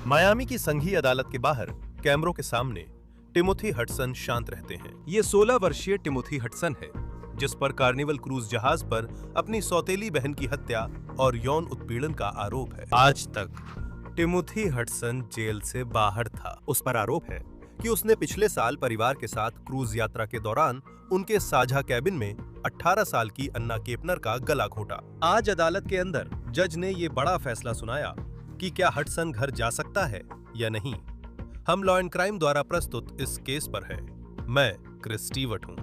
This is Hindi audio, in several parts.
मायामी की संघीय अदालत के बाहर कैमरों के सामने टिमोथी हडसन शांत रहते हैं। ये 16 वर्षीय टिमोथी हडसन है, जिस पर कार्निवल क्रूज जहाज पर अपनी सौतेली बहन की हत्या और यौन उत्पीड़न का आरोप है। आज तक टिमोथी हडसन जेल से बाहर था। उस पर आरोप है कि उसने पिछले साल परिवार के साथ क्रूज यात्रा के दौरान उनके साझा कैबिन में 18 साल की अन्ना केपनर का गला घोटा। आज अदालत के अंदर जज ने ये बड़ा फैसला सुनाया कि क्या हडसन घर जा सकता है या नहीं। हम लॉ एंड क्राइम द्वारा प्रस्तुत इस केस पर है। मैं क्रिस स्टीवर्ट हूं।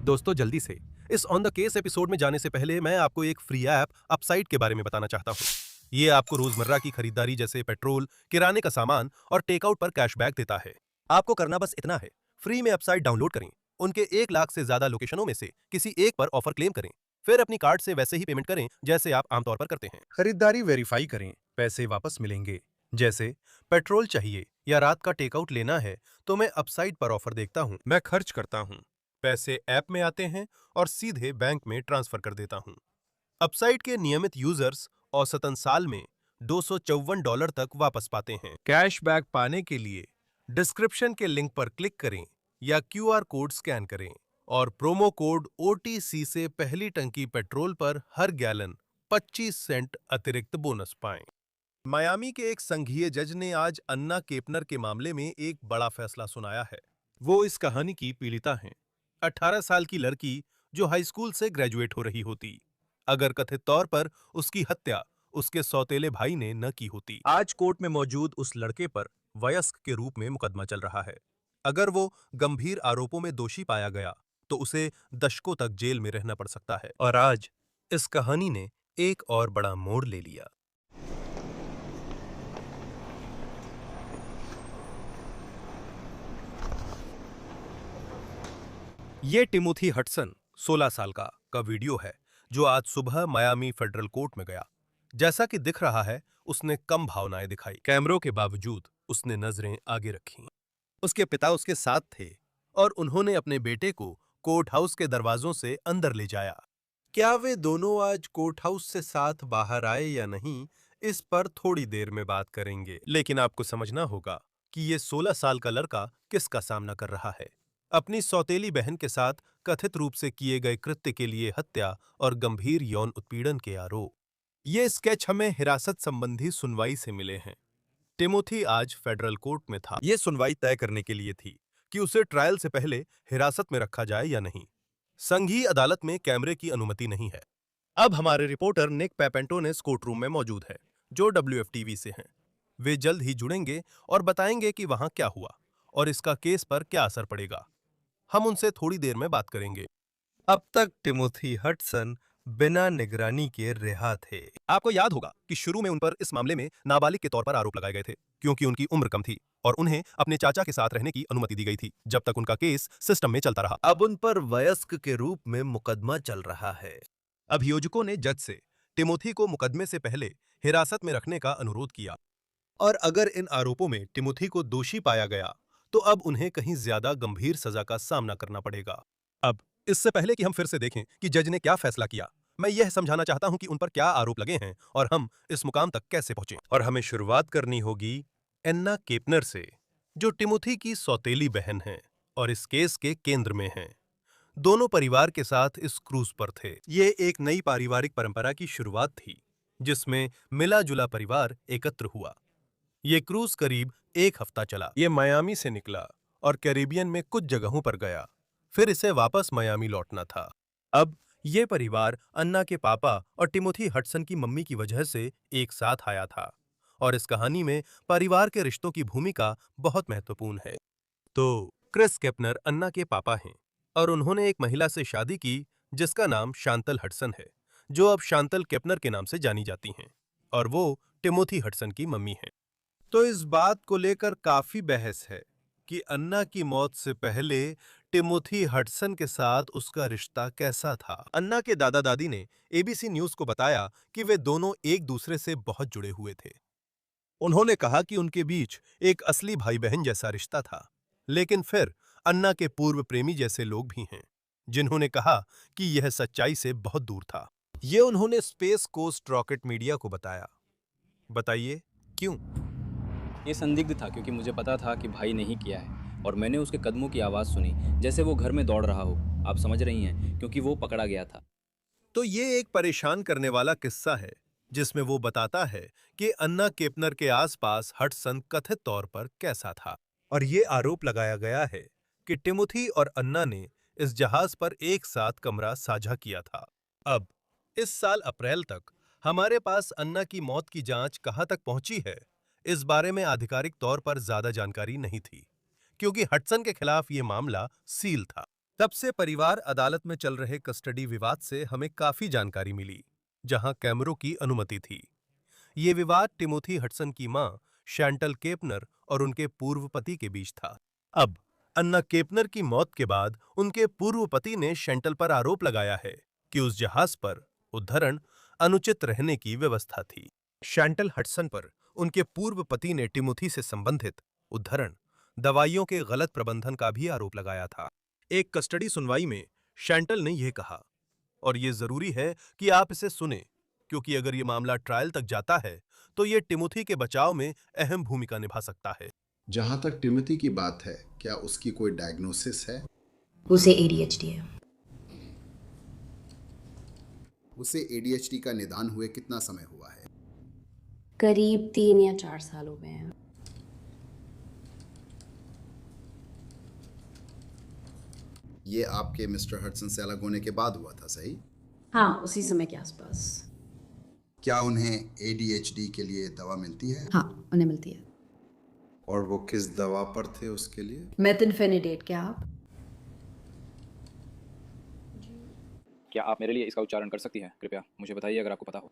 दोस्तों, जल्दी से इस ऑन द केस एपिसोड में जाने से पहले मैं आपको एक फ्री ऐप अपसाइट के बारे में बताना चाहता हूं। ये आपको रोजमर्रा की खरीदारी जैसे पेट्रोल, किराने का सामान और टेकआउट पर कैशबैक देता है। आपको करना बस इतना है, फ्री में अपसाइट डाउनलोड करें, उनके 1 लाख से ज्यादा लोकेशनों में से किसी एक पर ऑफर क्लेम करें, फिर अपनी कार्ड से वैसे ही पेमेंट करें जैसे आप आमतौर पर करते हैं। खरीदारी वेरीफाई करें, पैसे वापस मिलेंगे। जैसे पेट्रोल चाहिए या रात का टेकआउट लेना है तो मैं अपसाइट पर ऑफर देखता हूं, मैं खर्च करता हूं, पैसे ऐप में आते हैं और सीधे बैंक में ट्रांसफर कर देता हूं। अपसाइट के नियमित यूजर्स औसतन साल में $254 तक वापस पाते हैं। कैशबैक पाने के लिए डिस्क्रिप्शन के लिंक पर क्लिक करें या QR कोड स्कैन करें और प्रोमो कोड OTC से पहली टंकी पेट्रोल पर हर गैलन 25 सेंट अतिरिक्त बोनस पाएं। मायामी के एक संघीय जज ने आज अन्ना केपनर के मामले में एक बड़ा फैसला सुनाया है। वो इस कहानी की पीड़िता हैं, 18 साल की लड़की जो हाई स्कूल से ग्रेजुएट हो रही होती, अगर कथित तौर पर उसकी हत्या उसके सौतेले भाई ने न की होती। आज कोर्ट में मौजूद उस लड़के पर वयस्क के रूप में मुकदमा चल रहा है। अगर वो गंभीर आरोपों में दोषी पाया गया तो उसे दशकों तक जेल में रहना पड़ सकता है। और आज इस कहानी ने एक और बड़ा मोड़ ले लिया। ये टिमोथी हडसन 16 साल का वीडियो है जो आज सुबह मायामी फेडरल कोर्ट में गया। जैसा कि दिख रहा है, उसने कम भावनाएं दिखाई। कैमरों के बावजूद उसने नजरें आगे रखी। उसके पिता उसके साथ थे और उन्होंने अपने बेटे को कोर्ट हाउस के दरवाजों से अंदर ले जाया। क्या वे दोनों आज कोर्ट हाउस से साथ बाहर आए या नहीं, इस पर थोड़ी देर में बात करेंगे। लेकिन आपको समझना होगा कि ये 16 साल का लड़का किसका सामना कर रहा है। अपनी सौतेली बहन के साथ कथित रूप से किए गए कृत्य के लिए हत्या और गंभीर यौन उत्पीड़न के आरोप। ये स्केच हमें हिरासत संबंधी सुनवाई से मिले हैं। टिमोथी आज फेडरल कोर्ट में था। यह सुनवाई तय करने के लिए थी कि उसे ट्रायल से पहले हिरासत में रखा जाए या नहीं। संघीय अदालत में कैमरे की अनुमति नहीं है। अब हमारे रिपोर्टर निक पेपेंटोनेस कोर्ट रूम में मौजूद है, जो WFTV से हैं। वे जल्द ही जुड़ेंगे और बताएंगे कि वहां क्या हुआ और इसका केस पर क्या असर पड़ेगा। हम उनसे थोड़ी देर में बात करेंगे। अब तक टिमोथी हडसन बिना निगरानी के रिहा थे। आपको याद होगा कि शुरू में उन पर इस मामले में नाबालिग के तौर पर आरोप लगाए गए थे, क्योंकि उनकी उम्र कम थी और उन्हें अपने चाचा के साथ रहने की अनुमति दी गई थी जब तक उनका केस सिस्टम में चलता रहा। अब उन पर वयस्क के रूप में मुकदमा चल रहा है। अभियोजकों ने जज से टिमोथी को मुकदमे से पहले हिरासत में रखने का अनुरोध किया और अगर इन आरोपों में टिमोथी को दोषी पाया गया तो अब उन्हें कहीं ज्यादा गंभीर सजा का सामना करना पड़ेगा। अब इससे पहले कि हम फिर से देखें कि जज ने क्या फैसला किया, मैं यह समझाना चाहता हूं कि उन पर क्या आरोप लगे हैं और हम इस मुकाम तक कैसे पहुंचे। और हमें शुरुआत करनी होगी अन्ना केपनर से, जो टिमोथी की सौतेली बहन है और इस केस के केंद्र में हैं। दोनों परिवार के साथ इस क्रूज पर थे। ये एक नई पारिवारिक परंपरा की शुरुआत थी, जिसमें मिला जुला परिवार एकत्र हुआ। ये क्रूज करीब 1 हफ्ता चला। ये मायामी से निकला और कैरिबियन में कुछ जगहों पर गया, फिर इसे वापस मायामी लौटना था। अब ये परिवार अन्ना के पापा और टिमोथी हडसन की मम्मी की वजह से एक साथ आया था और इस कहानी में परिवार के रिश्तों की भूमिका बहुत महत्वपूर्ण है। तो क्रिस केपनर अन्ना के पापा हैं और उन्होंने एक महिला से शादी की जिसका नाम शांतल हडसन है, जो अब शांतल केपनर के नाम से जानी जाती हैं, और वो टिमोथी हडसन की मम्मी हैं। तो इस बात को लेकर काफी बहस है कि अन्ना की मौत से पहले टिमोथी हडसन के साथ उसका रिश्ता कैसा था। अन्ना के दादा दादी ने ABC न्यूज को बताया कि वे दोनों एक दूसरे से बहुत जुड़े हुए थे। उन्होंने कहा कि उनके बीच एक असली भाई बहन जैसा रिश्ता था। लेकिन फिर अन्ना के पूर्व प्रेमी जैसे लोग भी हैं जिन्होंने कहा कि यह सच्चाई से बहुत दूर था। ये उन्होंने स्पेस कोस्ट रॉकेट मीडिया को बताया। बताइए क्यों? ये संदिग्ध था क्योंकि मुझे पता था कि भाई ने ही किया है और मैंने उसके कदमों की आवाज़ सुनी जैसे वो घर में दौड़ रहा हो। आप समझ रही हैं, क्योंकि वो पकड़ा गया था। तो ये एक परेशान करने वाला किस्सा है जिसमें वो बताता है कि अन्ना केपनर के आसपास हडसन कथित तौर पर कैसा था। और ये आरोप लगाया गया है कि टिमोथी और अन्ना ने इस जहाज पर एक साथ कमरा साझा किया था। अब इस साल अप्रैल तक हमारे पास अन्ना की मौत की जांच कहां तक पहुंची है, इस बारे में आधिकारिक तौर पर ज्यादा जानकारी नहीं थी, क्योंकि हडसन के खिलाफ ये मामला सील था। तब से परिवार अदालत में चल रहे कस्टडी विवाद से हमें काफी जानकारी मिली, जहां कैमरों की अनुमति थी। ये विवाद टिमोथी हडसन की मां शैंटल केपनर और उनके पूर्व पति के बीच था। अब अन्ना केपनर की मौत के बाद उनके पूर्व पति ने शैंटल पर आरोप लगाया है कि उस जहाज पर उद्धरण अनुचित रहने की व्यवस्था थी। शैंटल हडसन पर उनके पूर्व पति ने टिमोथी से संबंधित उद्धरण दवाइयों के गलत प्रबंधन का भी आरोप लगाया था। एक कस्टडी सुनवाई में शैंटल ने यह कहा, और ये जरूरी है कि आप इसे सुने, क्योंकि अगर ये मामला ट्रायल तक जाता है तो ये टिमोथी के बचाव में अहम भूमिका निभा सकता है। जहाँ तक टिमोथी की बात है, क्या उसकी कोई डायग्नोसिस है? उसे एडीएचडी है। उसे एडीएचडी का निदान हुए कितना समय हुआ है? करीब 3 या 4 साल हो गए हैं। ये आपके मिस्टर हडसन से अलग होने के बाद हुआ था, सही? हाँ, उसी समय के आसपास। क्या उन्हें एडीएचडी के लिए दवा मिलती है? हाँ, उन्हें मिलती है। और वो किस दवा पर थे उसके लिए? मेथिनफेनिडेट। क्या आप मेरे लिए इसका उच्चारण कर सकती हैं? कृपया मुझे बताइए अगर आपको पता हो।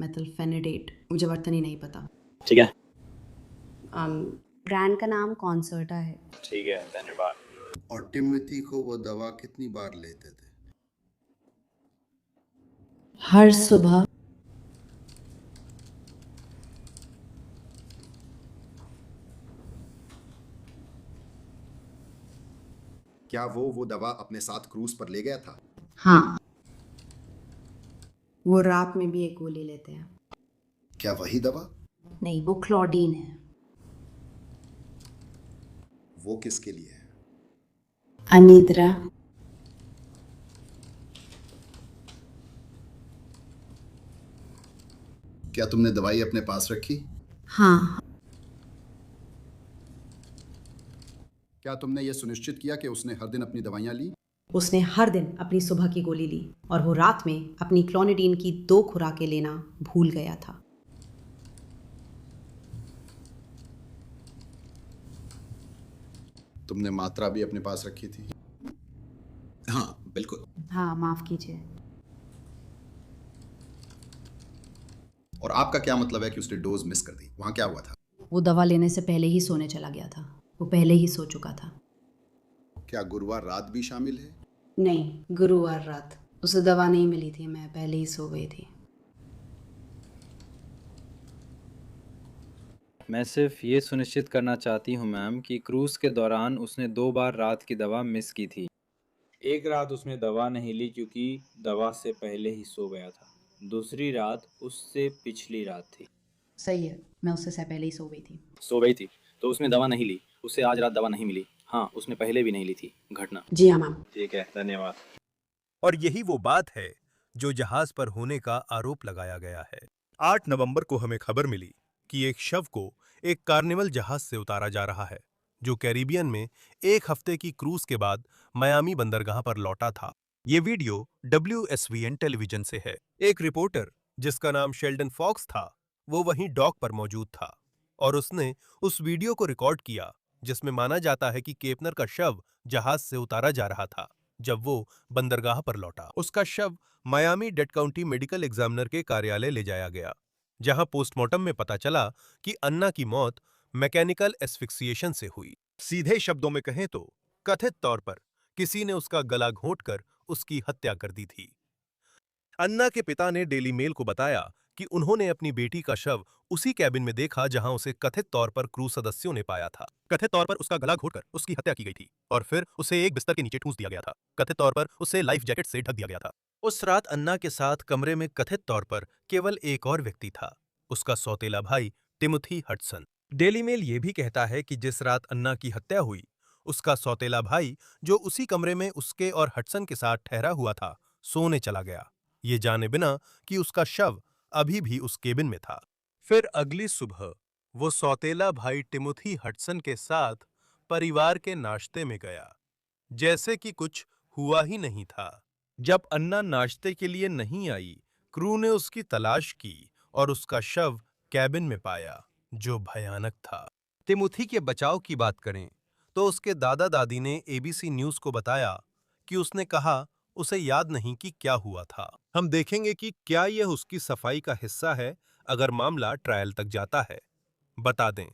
मेथिलफेनिडेट। मुझे वर्तनी नहीं पता। ठीक है। ब्रांड का नाम कॉन्सर्टा है। ठीक है, धन्यवाद। और टिमोथी को वो दवा कितनी बार लेते थे? हर सुबह। क्या वो दवा अपने साथ क्रूज पर ले गया था? हाँ, वो रात में भी एक गोली लेते हैं। क्या वही दवा? नहीं, वो क्लोडीन है। वो किसके लिए है? अनीद्रा। क्या तुमने दवाई अपने पास रखी? हाँ। क्या तुमने ये सुनिश्चित किया कि उसने हर दिन अपनी दवाइयाँ ली? उसने हर दिन अपनी सुबह की गोली ली और वो रात में अपनी क्लोनिडीन की 2 खुराकें लेना भूल गया था। तुमने मात्रा भी अपने पास रखी थी? हाँ, बिल्कुल। हाँ, माफ कीजिए। और आपका क्या मतलब है कि उसने डोज मिस कर दी? वहाँ क्या हुआ था? वो दवा लेने से पहले ही सोने चला गया था। वो पहले ही सो चुका था। क्या गुरुवार रात भी शामिल है? नहीं, गुरुवार रात। उसे दवा नहीं मिली थी, मैं पहले ही सो गई थी। मैं सिर्फ ये सुनिश्चित करना चाहती हूँ मैम कि क्रूज के दौरान उसने 2 बार रात की दवा मिस की थी। एक रात उसने दवा नहीं ली क्योंकि दवा से पहले ही सो गया था। दूसरी रात उससे पिछली रात थी। सही है, मैं उससे पहले ही सो गई थी। सो गई थी तो उसने दवा नहीं ली। उसे आज रात दवा नहीं मिली। हाँ, उसने पहले भी नहीं ली थी। घटना। जी हाँ मैम। ठीक है, धन्यवाद। और यही वो बात है जो जहाज पर होने का आरोप लगाया गया है। 8 नवंबर को हमें खबर मिली कि एक शव को एक कार्निवल जहाज से उतारा जा रहा है, जो कैरिबियन में एक हफ्ते की क्रूज के बाद मियामी बंदरगाह पर लौटा था। ये वीडियो WSVN टेलीविजन से है। एक रिपोर्टर जिसका नाम शेल्डन फॉक्स था, वो वहीं डॉक पर मौजूद था और उसने उस वीडियो को रिकॉर्ड किया जिसमें माना जाता है कि केपनर का शव जहाज से उतारा जा रहा था जब वो बंदरगाह पर लौटा। उसका शव Miami dead county medical examiner के कार्यालय ले जाया गया, जहां पोस्टमार्टम में पता चला कि अन्ना की मौत मैकेनिकल एस्फिक्सिएशन से हुई। सीधे शब्दों में कहें तो कथित तौर पर किसी ने उसका गला घोंटकर उसकी हत्या कर दी थी। अन्ना के पिता ने डेली मेल को बताया कि उन्होंने अपनी बेटी का शव उसी कैबिन में देखा जहां उसे कथित तौर पर क्रू सदस्यों ने पाया था। कथित तौर पर उसका गला घोटकर उसकी हत्या की गई थी और फिर उसे एक बिस्तर के नीचे ठूंस दिया गया था। कथित तौर पर उसे लाइफ जैकेट से ढक दिया गया था। उस रात अन्ना के साथ कमरे में कथित तौर पर केवल एक और व्यक्ति था, उसका सौतेला भाई टिमोथी हडसन। डेली मेल ये भी कहता है कि जिस रात अन्ना की हत्या हुई, उसका सौतेला भाई जो उसी कमरे में उसके और हडसन के साथ ठहरा हुआ था, सोने चला गया, ये जाने बिना कि उसका शव अभी भी उस केबिन में था। फिर अगली सुबह वो सौतेला भाई टिमोथी हडसन के साथ परिवार के नाश्ते में गया, जैसे कि कुछ हुआ ही नहीं था। जब अन्ना नाश्ते के लिए नहीं आई, क्रू ने उसकी तलाश की और उसका शव कैबिन में पाया, जो भयानक था। टिमोथी के बचाव की बात करें तो उसके दादा दादी ने एबीसी न्यूज को बताया कि उसने कहा उसे याद नहीं कि क्या हुआ था। हम देखेंगे कि क्या यह उसकी सफाई का हिस्सा है अगर मामला ट्रायल तक जाता है। बता दें,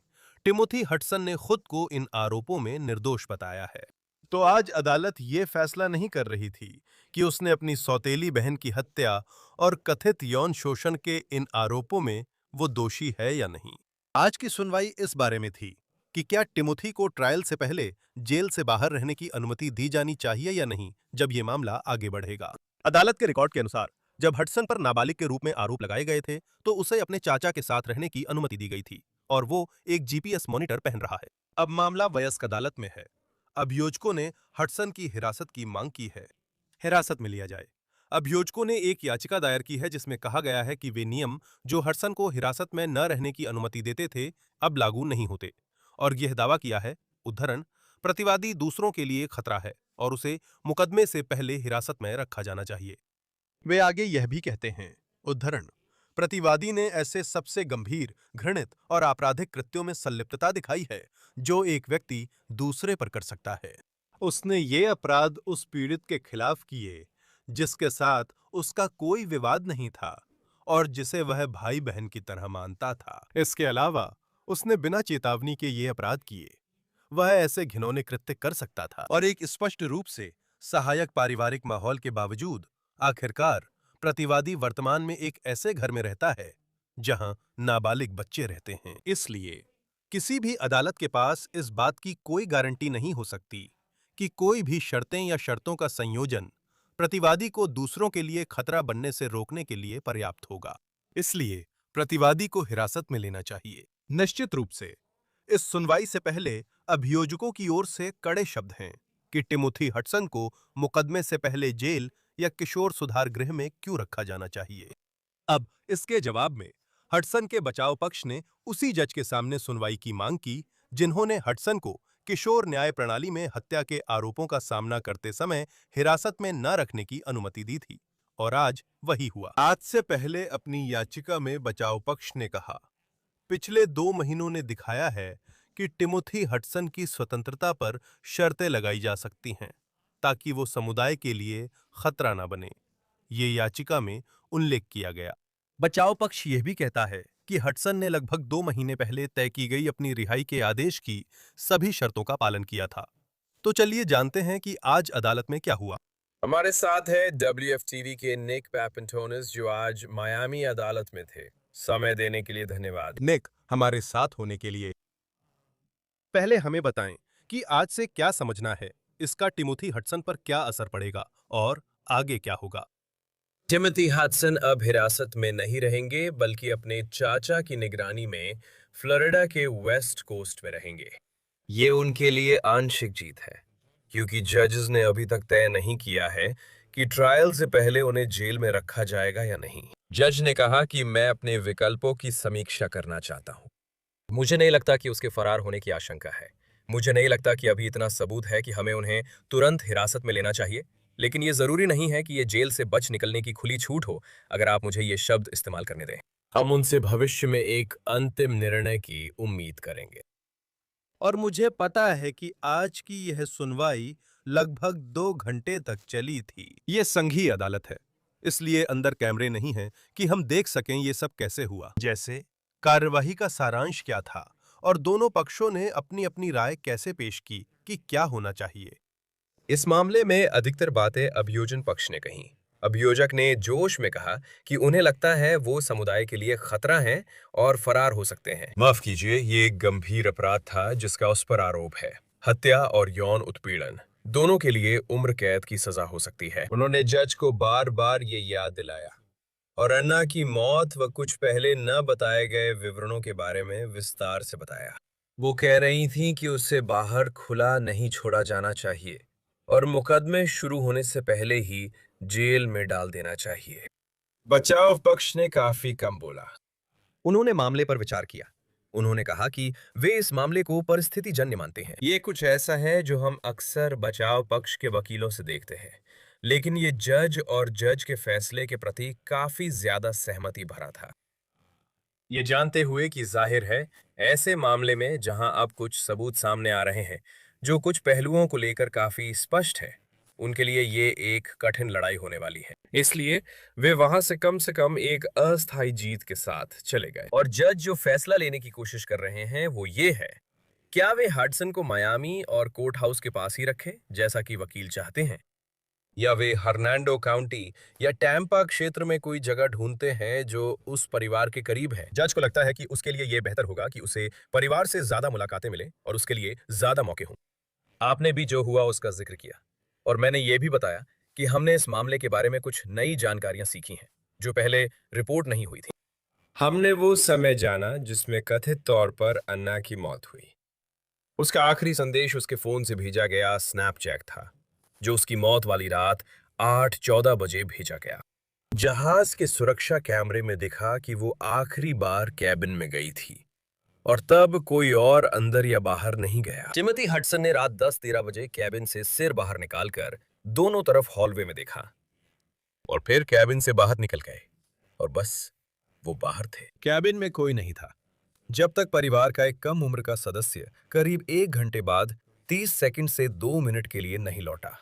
टिमोथी हडसन ने खुद को इन आरोपों में निर्दोष बताया है। तो आज अदालत ये फैसला नहीं कर रही थी कि उसने अपनी सौतेली बहन की हत्या और कथित यौन शोषण के इन आरोपों में वो दोषी है या नहीं। आज की सुनवाई इस बारे में थी कि क्या टिमोथी को ट्रायल से पहले जेल से बाहर रहने की अनुमति दी जानी चाहिए या नहीं जब ये मामला आगे बढ़ेगा। अदालत के रिकॉर्ड के अनुसार जब हडसन पर नाबालिग के रूप में आरोप लगाए गए थे तो उसे अपने चाचा के साथ रहने की अनुमति दी गई थी और वो एक जीपीएस मॉनिटर पहन रहा है। अब मामला वयस्क अदालत में है। अभियोजकों ने हडसन की हिरासत की मांग की है, हिरासत में लिया जाए। अभियोजकों ने एक याचिका दायर की है जिसमें कहा गया है कि वे नियम जो हडसन को हिरासत में न रहने की अनुमति देते थे अब लागू नहीं होते, और यह दावा किया है, उद्धरण, प्रतिवादी दूसरों के लिए खतरा है और उसे मुकदमे से पहले हिरासत में रखा जाना चाहिए। वे आगे यह भी कहते हैं, उद्धरण, प्रतिवादी ने ऐसे सबसे गंभीर, घृणित और आपराधिक कृत्यों में संलिप्तता दिखाई है जो एक व्यक्ति दूसरे पर कर सकता है। उसने ये अपराध उस पीड़ित के खिलाफ किए जिसके साथ उसका कोई विवाद नहीं था और जिसे वह भाई बहन की तरह मानता था। इसके अलावा उसने बिना चेतावनी के ये अपराध किए। वह ऐसे घिनौने कृत्य कर सकता था और एक स्पष्ट रूप से सहायक पारिवारिक माहौल के बावजूद आखिरकार प्रतिवादी वर्तमान में एक ऐसे घर में रहता है जहां नाबालिग बच्चे रहते हैं। इसलिए किसी भी अदालत के पास इस बात की कोई गारंटी नहीं हो सकती कि कोई भी शर्तें या शर्तों का संयोजन प्रतिवादी को दूसरों के लिए खतरा बनने से रोकने के लिए पर्याप्त होगा। इसलिए प्रतिवादी को हिरासत में लेना चाहिए। निश्चित रूप से इस सुनवाई से पहले अभियोजकों की ओर से कड़े शब्द हैं कि टिमोथी हडसन को मुकदमे से पहले जेल या किशोर सुधार गृह में क्यों रखा जाना चाहिए। अब इसके जवाब में हडसन के बचाव पक्ष ने उसी जज के सामने सुनवाई की मांग की जिन्होंने हडसन को किशोर न्याय प्रणाली में हत्या के आरोपों का सामना करते समय हिरासत में न रखने की अनुमति दी थी, और आज वही हुआ। आज से पहले अपनी याचिका में बचाव पक्ष ने कहा, पिछले 2 महीनों ने दिखाया है कि टिमोथी हडसन की स्वतंत्रता पर शर्तें लगाई जा सकती हैं ताकि वो समुदाय के लिए खतरा न बने। ये याचिका में उल्लेख किया गया। बचाव पक्ष यह भी कहता है कि हडसन ने लगभग 2 महीने पहले तय की गई अपनी रिहाई के आदेश की सभी शर्तों का पालन किया था। तो चलिए जानते हैं कि आज अदालत में क्या हुआ। हमारे साथ है WFTV के निक पैपेंटोनिस जो आज मायामी अदालत में थे। समय देने के लिए धन्यवाद। निक, हमारे साथ होने के लिए। पहले हमें बताएं कि आज से क्या समझना है, इसका टिमोथी हडसन पर क्या असर पड़ेगा और आगे क्या होगा। टिमोथी हडसन अब हिरासत में नहीं रहेंगे बल्कि अपने चाचा की निगरानी में फ्लोरिडा के वेस्ट कोस्ट में रहेंगे। ये उनके लिए आंशिक जीत है क्योंकि जजेस ने अभी तक तय नहीं किया है कि ट्रायल से पहले उन्हें जेल में रखा जाएगा या नहीं। जज ने कहा कि मैं अपने विकल्पों की समीक्षा करना चाहता हूं। मुझे नहीं लगता कि उसके फरार होने की आशंका है। मुझे नहीं लगता कि अभी इतना सबूत है कि हमें उन्हें तुरंत हिरासत में लेना चाहिए, लेकिन ये जरूरी नहीं है कि ये जेल से बच निकलने की खुली छूट हो, अगर आप मुझे ये शब्द इस्तेमाल करने दें। हम उनसे भविष्य में एक अंतिम निर्णय की उम्मीद करेंगे। और मुझे पता है कि आज की यह सुनवाई लगभग 2 घंटे तक चली थी। ये संघीय अदालत है, इसलिए अंदर कैमरे नहीं हैं कि हम देख सकें ये सब कैसे हुआ। जैसे कार्यवाही का सारांश क्या था और दोनों पक्षों ने अपनी अपनी राय कैसे पेश की कि क्या होना चाहिए। इस मामले में अधिकतर बातें अभियोजन पक्ष ने कहीं। अभियोजक ने जोश में कहा कि उन्हें लगता है वो समुदाय के लिए खतरा हैं और फरार हो सकते हैं। माफ कीजिए, ये एक गंभीर अपराध था जिसका उस पर आरोप है। हत्या और यौन उत्पीड़न दोनों के लिए उम्र कैद की सजा हो सकती है। उन्होंने जज को बार बार ये याद दिलाया और अन्ना की मौत व कुछ पहले न बताए गए विवरणों के बारे में विस्तार से बताया। वो कह रही थीं कि उसे बाहर खुला नहीं छोड़ा जाना चाहिए और मुकदमे शुरू होने से पहले ही जेल में डाल देना चाहिए। बचाव पक्ष ने काफी कम बोला। उन्होंने मामले पर विचार किया। उन्होंने कहा कि वे इस मामले को परिस्थितिजन्य मानते हैं। ये कुछ ऐसा है जो हम अक्सर बचाव पक्ष के वकीलों से देखते हैं, लेकिन ये जज और जज के फैसले के प्रति काफी ज्यादा सहमति भरा था। ये जानते हुए कि जाहिर है ऐसे मामले में जहां अब कुछ सबूत सामने आ रहे हैं जो कुछ पहलुओं को लेकर काफी स्पष्ट है, उनके लिए ये एक कठिन लड़ाई होने वाली है। इसलिए वे वहां से कम एक अस्थायी जीत के साथ चले गए। और जज जो फैसला लेने की कोशिश कर रहे हैं वो ये है, क्या वे हडसन को मायामी और कोर्ट हाउस के पास ही रखें जैसा कि वकील चाहते हैं, या वे हर्नांडो काउंटी या टैम्पा क्षेत्र में कोई जगह ढूंढते हैं जो उस परिवार के करीब है। जज को लगता है कि उसके लिए यह बेहतर होगा कि उसे परिवार से ज्यादा मुलाकातें मिले और उसके लिए ज्यादा मौके हों। आपने भी जो हुआ उसका जिक्र किया और मैंने ये भी बताया कि हमने इस मामले के बारे में कुछ नई जानकारियां सीखी हैं जो पहले रिपोर्ट नहीं हुई थी। हमने वो समय जाना जिसमें कथित तौर पर अन्ना की मौत हुई। उसका आखिरी संदेश उसके फोन से भेजा गया स्नैपचैट था, जो उसकी मौत वाली रात 8:14 बजे भेजा गया। जहाज के सुरक्षा कैमरे में दिखा कि वो आखिरी बार कैबिन में गई थी और तब कोई और अंदर या बाहर नहीं गया। टिमोथी हडसन ने रात 10:13 बजे कैबिन से सिर बाहर निकालकर दोनों तरफ हॉलवे में देखा और फिर कैबिन से बाहर निकल गए और बस वो बाहर थे। कैबिन में कोई नहीं था जब तक परिवार का एक कम उम्र का सदस्य करीब 1 घंटे बाद 30 सेकंड से 2 मिनट के लिए नहीं लौटा।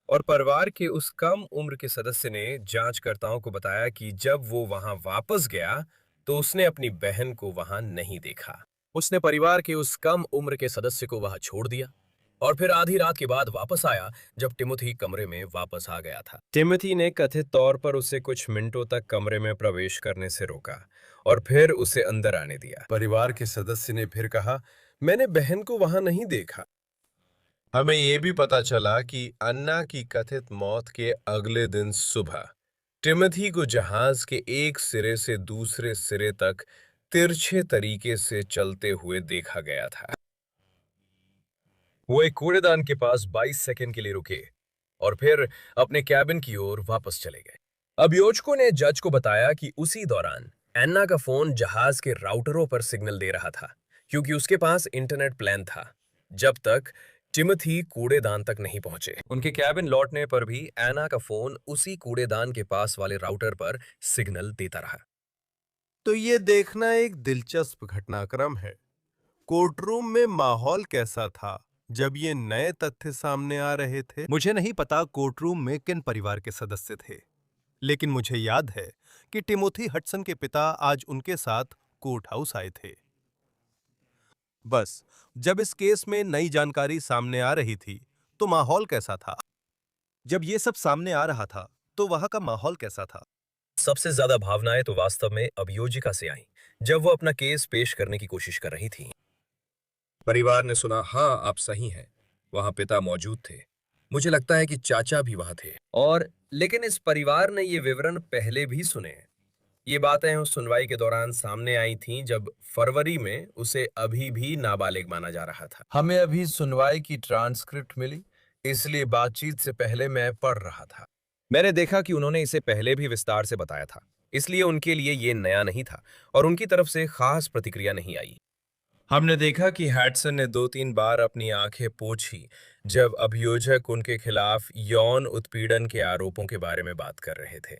और परिवार के उस कम उम्र के सदस्य ने जांचकर्ताओं को बताया कि जब वो वहां वापस गया तो उसने अपनी बहन को वहां नहीं देखा। उसने परिवार के उस कम उम्र के सदस्य को वहां छोड़ दिया और फिर आधी रात के बाद वापस आया जब टिमोथी कमरे में वापस आ गया था। टिमोथी ने कथित तौर पर उसे कुछ मिनटों तक कमरे में प्रवेश करने से रोका और फिर उसे अंदर आने दिया। परिवार के सदस्य ने फिर कहा, मैंने बहन को वहां नहीं देखा। हमें यह भी पता चला कि अन्ना की कथित मौत के अगले दिन सुबह टिमोथी को जहाज के एक सिरे से दूसरे सिरे तक तिरछे तरीके से चलते हुए देखा गया था। वो एक कूड़ेदान के पास 22 सेकंड के लिए रुके और फिर अपने कैबिन की ओर वापस चले गए। अभियोजकों ने जज को बताया कि उसी दौरान अन्ना का फोन जहाज के राउटरों पर सिग्नल दे रहा था क्योंकि उसके पास इंटरनेट प्लान था जब तक टिमोथी कूड़ेदान तक नहीं पहुंचे। उनके कैबिन लौटने पर भी एना का फोन उसी कूड़ेदान के पास वाले राउटर पर सिग्नल देता रहा। तो ये देखना एक दिलचस्प घटनाक्रम है। कोर्टरूम में माहौल कैसा था जब ये नए तथ्य सामने आ रहे थे? मुझे नहीं पता कोर्टरूम में किन परिवार के सदस्य थे, लेकिन मुझे याद है कि टिमोथी हडसन के पिता आज उनके साथ कोर्ट हाउस आए थे। बस जब इस केस में नई जानकारी सामने आ रही थी तो माहौल कैसा था? जब ये सब सामने आ रहा था तो वहां का माहौल कैसा था? सबसे ज्यादा भावनाएं तो वास्तव में अभियोजिका से आईं जब वो अपना केस पेश करने की कोशिश कर रही थी। परिवार ने सुना, हाँ आप सही हैं, वहां पिता मौजूद थे, मुझे लगता है कि चाचा भी वहां थे। और लेकिन इस परिवार ने ये विवरण पहले भी सुने हैं। ये बातें उस सुनवाई के दौरान सामने आई थीं जब फरवरी में उसे अभी भी नाबालिग माना जा रहा था। हमें अभी सुनवाई की ट्रांसक्रिप्ट मिली, इसलिए बातचीत से पहले मैं पढ़ रहा था। मैंने देखा कि उन्होंने इसे पहले भी विस्तार से बताया था, इसलिए उनके लिए ये नया नहीं था और उनकी तरफ से खास प्रतिक्रिया नहीं आई। हमने देखा कि हडसन ने 2-3 बार अपनी आंखें पोंछी जब अभियोजक उनके खिलाफ यौन उत्पीड़न के आरोपों के बारे में बात कर रहे थे,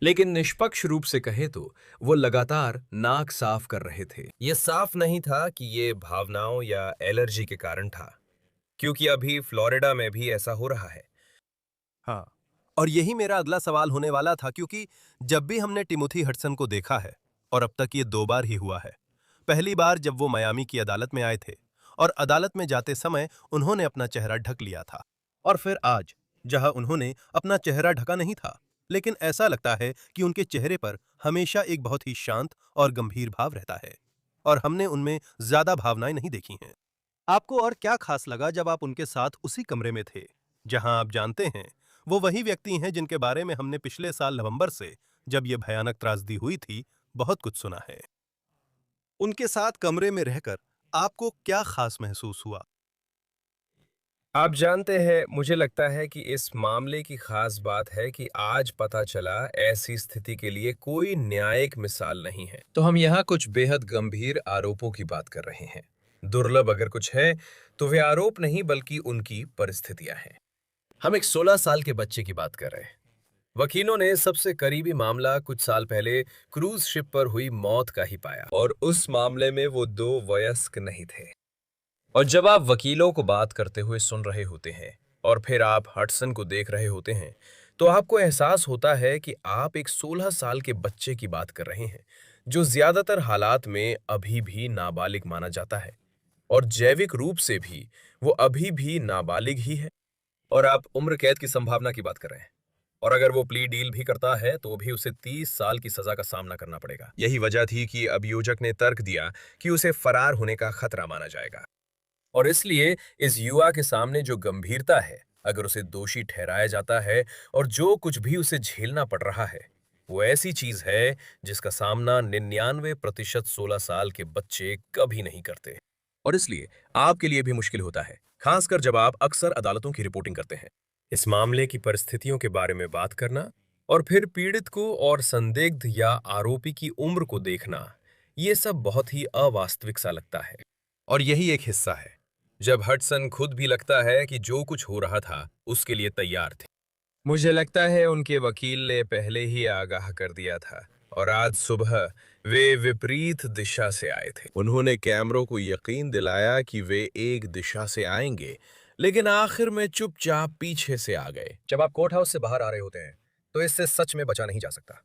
लेकिन निष्पक्ष रूप से कहे तो वो लगातार नाक साफ कर रहे थे। ये साफ नहीं था कि ये भावनाओं या एलर्जी के कारण था, क्योंकि अभी फ्लोरिडा में भी ऐसा हो रहा है। हाँ, और यही मेरा अगला सवाल होने वाला था, क्योंकि जब भी हमने टिमोथी हडसन को देखा है, और अब तक ये 2 बार ही हुआ है। पहली बार जब वो मियामी की अदालत में आए थे और अदालत में जाते समय उन्होंने अपना चेहरा ढक लिया था, और फिर आज जहां उन्होंने अपना चेहरा ढका नहीं था, लेकिन ऐसा लगता है कि उनके चेहरे पर हमेशा एक बहुत ही शांत और गंभीर भाव रहता है, और हमने उनमें ज्यादा भावनाएं नहीं देखी हैं। आपको और क्या खास लगा जब आप उनके साथ उसी कमरे में थे, जहां आप जानते हैं वो वही व्यक्ति हैं जिनके बारे में हमने पिछले साल नवंबर से, जब ये भयानक त्रासदी हुई थी, बहुत कुछ सुना है। उनके साथ कमरे में रहकर आपको क्या खास महसूस हुआ? आप जानते हैं, मुझे लगता है कि इस मामले की खास बात है कि आज पता चला ऐसी स्थिति के लिए कोई न्यायिक मिसाल नहीं है। तो हम यहाँ कुछ बेहद गंभीर आरोपों की बात कर रहे हैं। दुर्लभ अगर कुछ है तो वे आरोप नहीं बल्कि उनकी परिस्थितियां हैं। हम एक 16 साल के बच्चे की बात कर रहे हैं। वकीलों ने सबसे करीबी मामला कुछ साल पहले क्रूज शिप पर हुई मौत का ही पाया, और उस मामले में वो 2 वयस्क नहीं थे। और जब आप वकीलों को बात करते हुए सुन रहे होते हैं और फिर आप हडसन को देख रहे होते हैं, तो आपको एहसास होता है कि आप एक 16 साल के बच्चे की बात कर रहे हैं, जो ज्यादातर हालात में अभी भी नाबालिग माना जाता है, और जैविक रूप से भी वो अभी भी नाबालिग ही है। और आप उम्र कैद की संभावना की बात कर रहे हैं, और अगर वो प्ली डील भी करता है तो भी उसे 30 साल की सजा का सामना करना पड़ेगा। यही वजह थी कि अभियोजक ने तर्क दिया कि उसे फरार होने का खतरा माना जाएगा, और इसलिए इस युवा के सामने जो गंभीरता है, अगर उसे दोषी ठहराया जाता है और जो कुछ भी उसे झेलना पड़ रहा है, वो ऐसी चीज है जिसका सामना 99% 16 साल के बच्चे कभी नहीं करते। और इसलिए आपके लिए भी मुश्किल होता है, खासकर जब आप अक्सर अदालतों की रिपोर्टिंग करते हैं। इस मामले की परिस्थितियों के बारे में बात करना और फिर पीड़ित को और संदिग्ध या आरोपी की उम्र को देखना, ये सब बहुत ही अवास्तविक सा लगता है। और यही एक हिस्सा है जब हडसन खुद भी लगता है कि जो कुछ हो रहा था उसके लिए तैयार थे। मुझे लगता है उनके वकील ने पहले ही आगाह कर दिया था, और आज सुबह वे विपरीत दिशा से आए थे। उन्होंने कैमरों को यकीन दिलाया कि वे एक दिशा से आएंगे, लेकिन आखिर में चुपचाप पीछे से आ गए। जब आप कोर्ट हाउस से बाहर आ रहे होते हैं तो इससे सच में बचा नहीं जा सकता,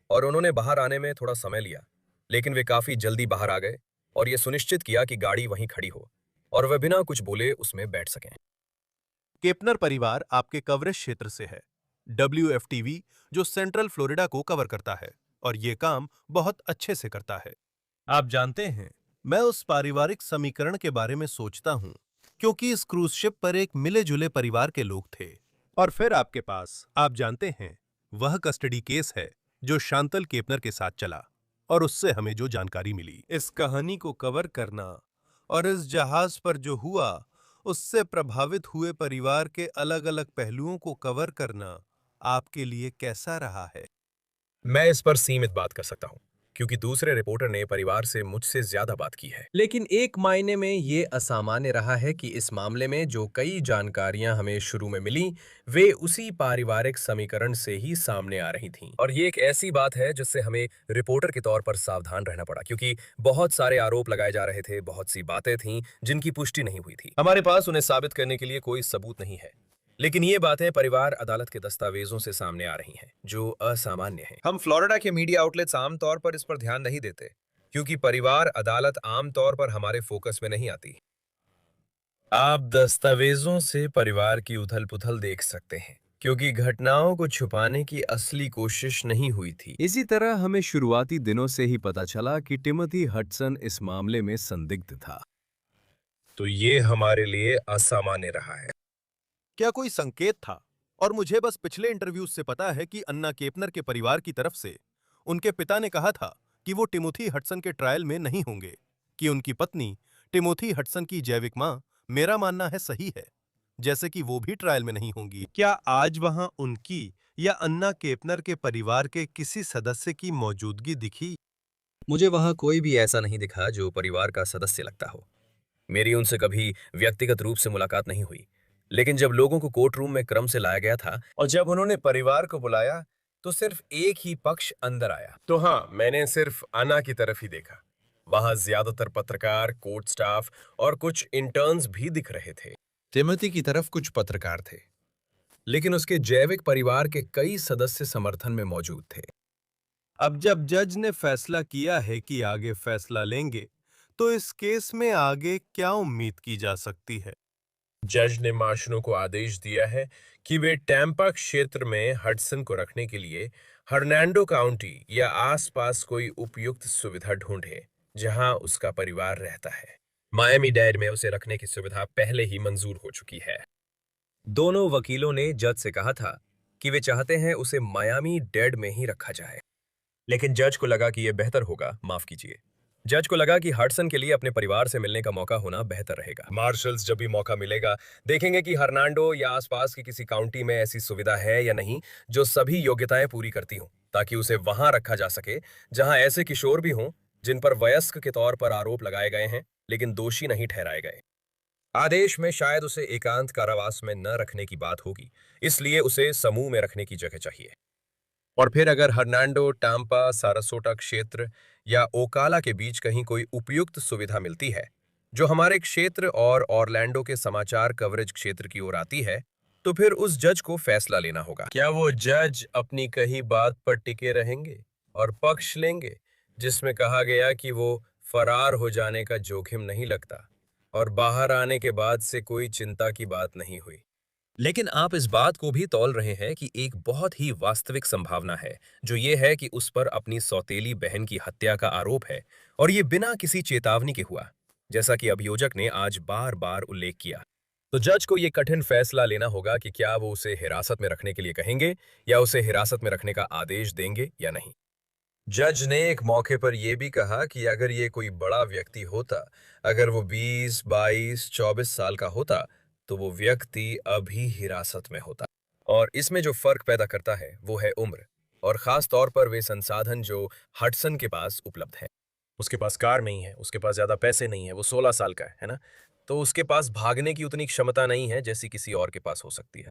और उन्होंने बाहर आने में थोड़ा समय लिया, लेकिन वे काफी जल्दी बाहर आ गए और ये सुनिश्चित किया कि गाड़ी वहीं खड़ी हो और वे बिना कुछ बोले उसमें बैठ सकें। केपनर परिवार आपके कवरेज क्षेत्र से है, WFTV, जो सेंट्रल फ्लोरिडा को कवर करता है, और ये काम बहुत अच्छे से करता है। आप जानते हैं, मैं उस पारिवारिक समीकरण के बारे में सोचता हूं, क्योंकि इस क्रूज शिप पर एक मिले जुले परिवार के लोग थे, और फिर आपके पास, आप जानते हैं, वह कस्टडी केस है जो शांतल केपनर के साथ चला, और उससे हमें जो जानकारी मिली। इस कहानी को कवर करना और इस जहाज पर जो हुआ उससे प्रभावित हुए परिवार के अलग अलग पहलुओं को कवर करना आपके लिए कैसा रहा है? मैं इस पर सीमित बात कर सकता हूं, क्योंकि दूसरे रिपोर्टर ने परिवार से मुझसे ज्यादा बात की है। लेकिन एक मायने में ये असामान्य रहा है कि इस मामले में जो कई जानकारियां हमें शुरू में मिली, वे उसी पारिवारिक समीकरण से ही सामने आ रही थीं। और ये एक ऐसी बात है जिससे हमें रिपोर्टर के तौर पर सावधान रहना पड़ा, क्योंकि बहुत सारे आरोप लगाए जा रहे थे, बहुत सी बातें थीं जिनकी पुष्टि नहीं हुई थी। हमारे पास उन्हें साबित करने के लिए कोई सबूत नहीं है, लेकिन ये बातें परिवार अदालत के दस्तावेजों से सामने आ रही हैं, जो असामान्य हैं। हम फ्लोरिडा के मीडिया आउटलेट्स आमतौर पर इस पर ध्यान नहीं देते, क्योंकि परिवार अदालत आमतौर पर हमारे फोकस में नहीं आती। आप दस्तावेजों से परिवार की उथल-पुथल देख सकते हैं, क्योंकि घटनाओं को छुपाने की असली कोशिश नहीं हुई थी। इसी तरह हमें शुरुआती दिनों से ही पता चला कि टिमोथी हडसन इस मामले में संदिग्ध था। तो ये हमारे लिए असामान्य रहा है। क्या कोई संकेत था? और मुझे बस पिछले इंटरव्यूज से पता है कि अन्ना केपनर के परिवार की तरफ से उनके पिता ने कहा था कि वो टिमोथी हडसन के ट्रायल में नहीं होंगे, कि उनकी पत्नी टिमोथी हडसन की जैविक मां, मेरा मानना है सही है, जैसे कि वो भी ट्रायल में नहीं होंगी। क्या आज वहां उनकी या अन्ना केपनर के परिवार के किसी सदस्य की मौजूदगी दिखी? मुझे वहाँ कोई भी ऐसा नहीं दिखा जो परिवार का सदस्य लगता हो। मेरी उनसे कभी व्यक्तिगत रूप से मुलाकात नहीं हुई, लेकिन जब लोगों को कोर्ट रूम में क्रम से लाया गया था और जब उन्होंने परिवार को बुलाया तो सिर्फ एक ही पक्ष अंदर आया। तो हाँ, मैंने सिर्फ अन्ना की तरफ ही देखा। वहां ज्यादातर पत्रकार, कोर्ट स्टाफ और कुछ इंटर्न्स भी दिख रहे थे। टिमोथी की तरफ कुछ पत्रकार थे, लेकिन उसके जैविक परिवार के कई सदस्य समर्थन में मौजूद थे। अब जब जज ने फैसला किया है कि आगे फैसला लेंगे, तो इस केस में आगे क्या उम्मीद की जा सकती है? जज ने मार्शलों को आदेश दिया है कि वे टैंपा क्षेत्र में हडसन को रखने के लिए हर्नांडो काउंटी या आसपास कोई उपयुक्त सुविधा ढूंढे जहां उसका परिवार रहता है। मायामी डैड में उसे रखने की सुविधा पहले ही मंजूर हो चुकी है। दोनों वकीलों ने जज से कहा था कि वे चाहते हैं उसे मायामी डैड में ही रखा जाए, लेकिन जज को लगा कि यह बेहतर होगा, माफ कीजिए, जज को लगा कि हडसन के लिए अपने परिवार से मिलने का मौका होना बेहतर रहेगा। मार्शल्स जब भी मौका मिलेगा देखेंगे कि हर्नांडो या आसपास की किसी काउंटी में ऐसी सुविधा है या नहीं जो सभी योग्यताएं पूरी करती हों, ताकि उसे वहां रखा जा सके जहां ऐसे किशोर भी हों जिन पर वयस्क के तौर पर आरोप लगाए गए हैं लेकिन दोषी नहीं ठहराए गए। आदेश में शायद उसे एकांत कारावास में न रखने की बात होगी, इसलिए उसे समूह में रखने की जगह चाहिए। और फिर अगर हर्नांडो, टाम्पा, सारासोटा क्षेत्र या ओकाला के बीच कहीं कोई उपयुक्त सुविधा मिलती है जो हमारे क्षेत्र और ऑरलैंडो के समाचार कवरेज क्षेत्र की ओर आती है, तो फिर उस जज को फैसला लेना होगा। क्या वो जज अपनी कही बात पर टिके रहेंगे और पक्ष लेंगे जिसमें कहा गया कि वो फरार हो जाने का जोखिम नहीं लगता और बाहर आने के बाद से कोई चिंता की बात नहीं हुई? लेकिन आप इस बात को भी तौल रहे हैं कि एक बहुत ही वास्तविक संभावना है, जो ये है कि उस पर अपनी सौतेली बहन की हत्या का आरोप है और ये बिना किसी चेतावनी के हुआ, जैसा कि अभियोजक ने आज बार बार उल्लेख किया। तो जज को ये कठिन फैसला लेना होगा कि क्या वो उसे हिरासत में रखने के लिए कहेंगे या उसे हिरासत में रखने का आदेश देंगे या नहीं। जज ने एक मौके पर यह भी कहा कि अगर ये कोई बड़ा व्यक्ति होता, अगर वो 20, 22, 24 साल का होता, तो वो व्यक्ति अभी हिरासत में होता। और इसमें जो फर्क पैदा करता है वो है उम्र, और खास तौर पर वे संसाधन जो हडसन के पास उपलब्ध है। उसके पास कार नहीं है, उसके पास ज्यादा पैसे नहीं है, वो 16 साल का है ना, तो उसके पास भागने की उतनी क्षमता नहीं है जैसी किसी और के पास हो सकती है।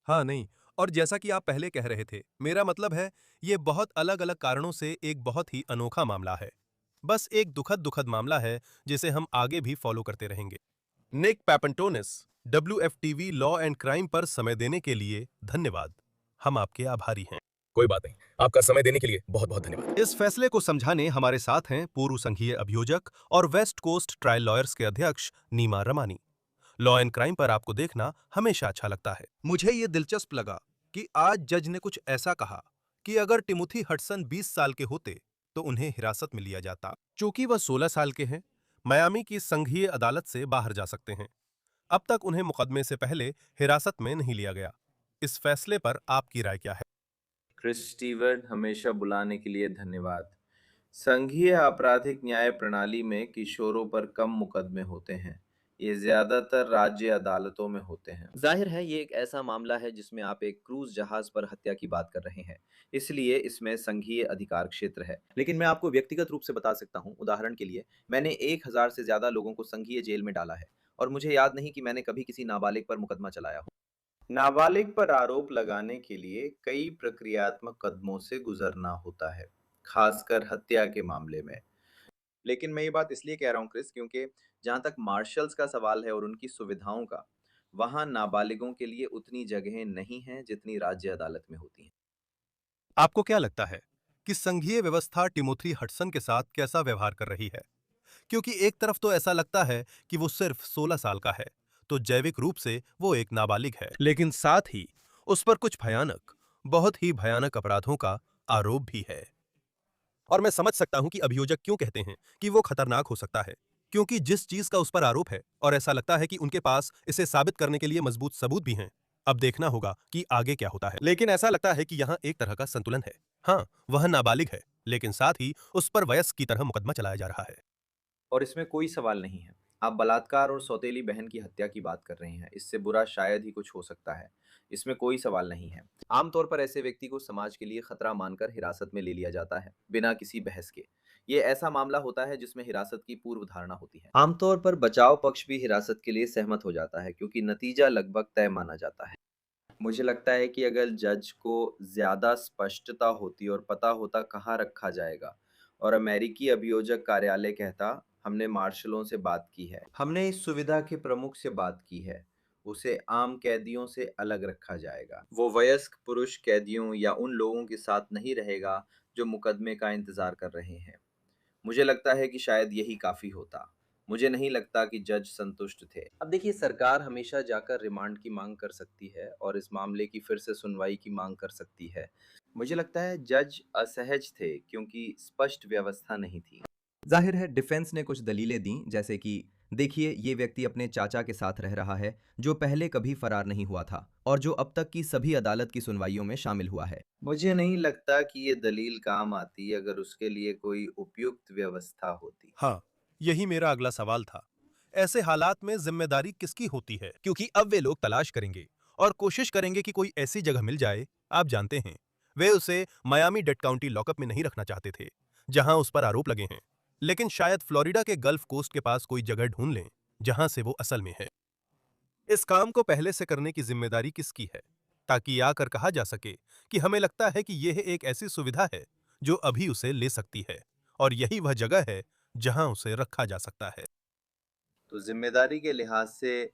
हाँ नहीं, और जैसा कि आप पहले कह रहे थे, मेरा मतलब है ये बहुत अलग अलग कारणों से एक बहुत ही अनोखा मामला है। बस एक दुखद दुखद मामला है जिसे हम आगे भी फॉलो करते रहेंगे। निक पैपेंटोनिस, WFTV लॉ एंड क्राइम पर समय देने के लिए धन्यवाद। हम आपके आभारी हैं। कोई बात नहीं, आपका समय देने के लिए बहुत बहुत धन्यवाद। इस फैसले को समझाने हमारे साथ हैं पूर्व संघीय अभियोजक और वेस्ट कोस्ट ट्रायल लॉयर्स के अध्यक्ष नीमा रमानी। लॉ एंड क्राइम पर आपको देखना हमेशा अच्छा लगता है। मुझे ये दिलचस्प लगा कि आज जज ने कुछ ऐसा कहा कि अगर टिमोथी हडसन 20 साल के होते तो उन्हें हिरासत में लिया जाता। चूंकि वह 16 साल के हैं, मियामी की संघीय अदालत से बाहर जा सकते हैं। अब तक उन्हें मुकदमे से पहले हिरासत में नहीं लिया गया। इस फैसले पर आपकी राय क्या है? क्रिस स्टीवन, हमेशा बुलाने के लिए धन्यवाद। संघीय आपराधिक न्याय प्रणाली में किशोरों पर कम मुकदमे होते हैं। ये ज्यादातर राज्य अदालतों में होते हैं। जाहिर है ये एक ऐसा मामला है जिसमें आप एक क्रूज जहाज पर हत्या की बात कर रहे हैं, इसलिए इसमें संघीय अधिकार क्षेत्र है। लेकिन मैं आपको व्यक्तिगत रूप से बता सकता हूँ, उदाहरण के लिए मैंने 1000 से ज्यादा लोगों को संघीय जेल में डाला है और मुझे याद नहीं कि मैंने कभी किसी नाबालिग पर मुकदमा चलाया हो। नाबालिग पर आरोप लगाने के लिए कई प्रक्रियात्मक कदमों से गुजरना होता है, खासकर हत्या के मामले में। लेकिन मैं ये बात इसलिए कह रहा हूँ क्रिस, क्योंकि जहाँ तक मार्शल्स का सवाल है और उनकी सुविधाओं का, वहाँ नाबालिगों के लिए उतनी जगहें नहीं हैं जितनी राज्य अदालत में होती हैं। आपको क्या लगता है कि संघीय व्यवस्था टिमोथी हडसन के साथ कैसा व्यवहार कर रही है? क्योंकि एक तरफ तो ऐसा लगता है कि वो सिर्फ 16 साल का है, तो जैविक रूप से वो एक नाबालिग है, लेकिन साथ ही उस पर कुछ भयानक, बहुत ही भयानक अपराधों का आरोप भी है। और मैं समझ सकता हूं कि अभियोजक क्यों कहते हैं कि वो खतरनाक हो सकता है, क्योंकि जिस चीज का उस पर आरोप है और ऐसा लगता है कि उनके पास इसे साबित करने के लिए मजबूत सबूत भी हैं। अब देखना होगा कि आगे क्या होता है, लेकिन ऐसा लगता है कि यहाँ एक तरह का संतुलन है। हाँ, वह नाबालिग है, लेकिन साथ ही उस पर वयस्क की तरह मुकदमा चलाया जा रहा है। और इसमें कोई सवाल नहीं है। आप बलात्कार और सौतेली बहन की हत्या की बात कर रहे हैं, इससे बुरा शायद ही कुछ हो सकता है। इसमें कोई सवाल नहीं है। आमतौर पर ऐसे व्यक्ति को समाज के लिए खतरा मानकर हिरासत में ले लिया जाता है, बिना किसी बहस के। ये ऐसा मामला होता है जिसमें हिरासत की पूर्व धारणा होती है। आमतौर पर बचाव पक्ष भी हिरासत के लिए सहमत हो जाता है, क्योंकि नतीजा लगभग तय माना जाता है। मुझे लगता है कि अगर जज को ज्यादा स्पष्टता होती और पता होता कहाँ रखा जाएगा, और अमेरिकी अभियोजक कार्यालय कहता, हमने मार्शलों से बात की है, हमने इस सुविधा के प्रमुख से बात की है, उसे आम कैदियों से अलग रखा जाएगा, वो वयस्क पुरुष कैदियों या उन लोगों के साथ नहीं रहेगा जो मुकदमे का इंतजार कर रहे हैं। मुझे लगता है कि शायद यही काफी होता। मुझे नहीं लगता कि जज संतुष्ट थे। अब देखिए, सरकार हमेशा जाकर रिमांड की मांग कर सकती है और इस मामले की फिर से सुनवाई की मांग कर सकती है। मुझे लगता है जज असहज थे क्योंकि स्पष्ट व्यवस्था नहीं थी। जाहिर है डिफेंस ने कुछ दलीलें दी, जैसे कि देखिए ये व्यक्ति अपने चाचा के साथ रह रहा है जो पहले कभी फरार नहीं हुआ था और जो अब तक की सभी अदालत की सुनवाइयों में शामिल हुआ है। मुझे नहीं लगता कि ये दलील काम आती अगर उसके लिए कोई उपयुक्त व्यवस्था होती। हाँ, यही मेरा अगला सवाल था। ऐसे हालात में जिम्मेदारी किसकी होती है? क्योंकि अब वे लोग तलाश करेंगे और कोशिश करेंगे कि कोई ऐसी जगह मिल जाए। आप जानते हैं, वे उसे मायामी डेड काउंटी लॉकअप में नहीं रखना चाहते थे, जहां उस पर आरोप लगे हैं। लेकिन शायद फ्लोरिडा के गल्फ कोस्ट के पास कोई जगह ढूंढ लें जहां से वो असल में है। इस काम को पहले से करने की जिम्मेदारी किसकी है, ताकि आकर कहा जा सके कि हमें लगता है कि यह एक ऐसी सुविधा है जो अभी उसे ले सकती है और यही वह जगह है जहां उसे रखा जा सकता है। तो जिम्मेदारी के लिहाज से